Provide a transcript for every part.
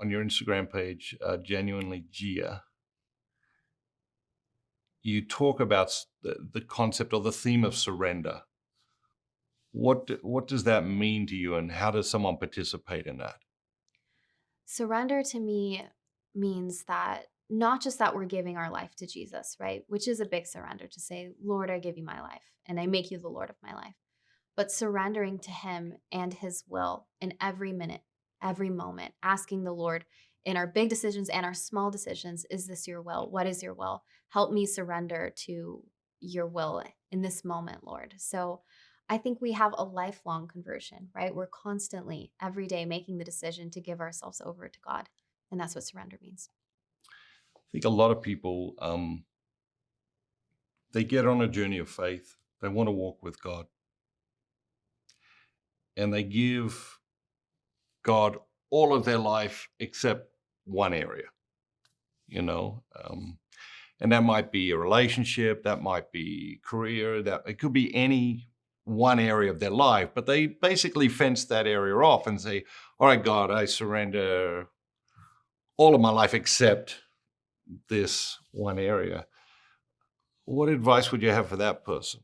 on your Instagram page, Genuinely Gia, you talk about the concept or the theme of surrender. What does that mean to you, and how does someone participate in that? Surrender to me means that not just that we're giving our life to Jesus, right? Which is a big surrender to say, Lord, I give you my life and I make you the Lord of my life. But surrendering to Him and His will in every minute, every moment, asking the Lord in our big decisions and our small decisions, is this your will? What is your will? Help me surrender to your will in this moment, Lord. So I think we have a lifelong conversion, right? We're constantly, every day, making the decision to give ourselves over to God. And that's what surrender means. I think a lot of people, they get on a journey of faith. They want to walk with God, and they give God all of their life except one area, you know. And that might be a relationship, that might be career, that it could be any one area of their life, but they basically fence that area off and say, all right, God, I surrender all of my life except this one area. What advice would you have for that person?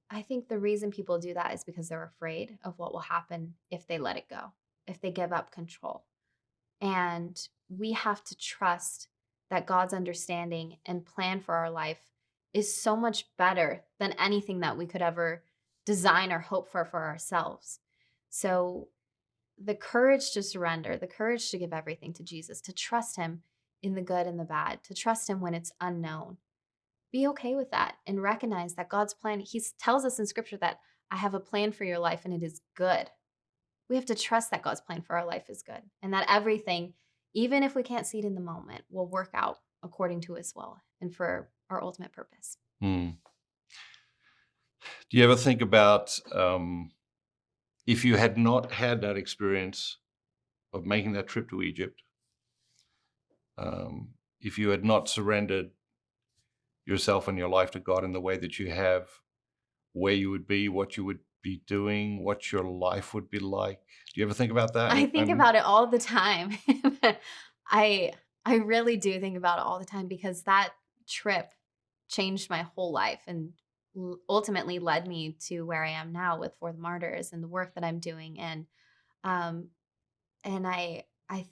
I think the reason people do that is because they're afraid of what will happen if they let it go, if they give up control. And we have to trust that God's understanding and plan for our life is so much better than anything that we could ever design or hope for ourselves. So, the courage to surrender, the courage to give everything to Jesus, to trust Him in the good and the bad, to trust Him when it's unknown. Be okay with that and recognize that God's plan, He tells us in scripture that I have a plan for your life and it is good. We have to trust that God's plan for our life is good and that everything, even if we can't see it in the moment, will work out according to His will and for our ultimate purpose. Hmm. Do you ever think about if you had not had that experience of making that trip to Egypt, if you had not surrendered yourself and your life to God in the way that you have, where you would be, what you would be doing, what your life would be like? Do you ever think about that? I think about it all the time. I I really do think about it all the time because that trip changed my whole life and ultimately led me to where I am now with For the Martyrs and the work that I'm doing. Um and I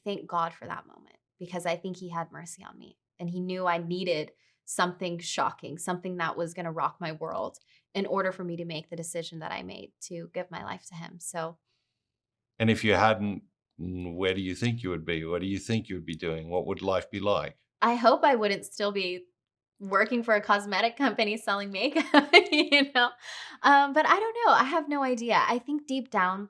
thank God for that moment because I think He had mercy on me and He knew I needed something shocking, something that was going to rock my world in order for me to make the decision that I made to give my life to Him. So And if you hadn't, where do you think you would be? What do you think you would be doing? What would life be like? I hope I wouldn't still be working for a cosmetic company selling makeup, you know? But I don't know. I have no idea. I think deep down,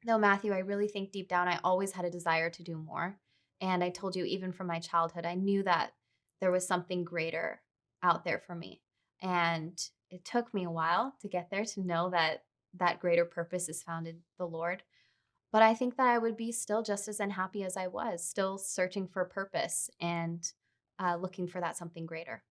though, Matthew, I really think deep down, I always had a desire to do more. And I told you, even from my childhood, I knew that there was something greater out there for me. And it took me a while to get there to know that that greater purpose is found in the Lord. But I think that I would be still just as unhappy as I was, still searching for purpose and looking for that something greater.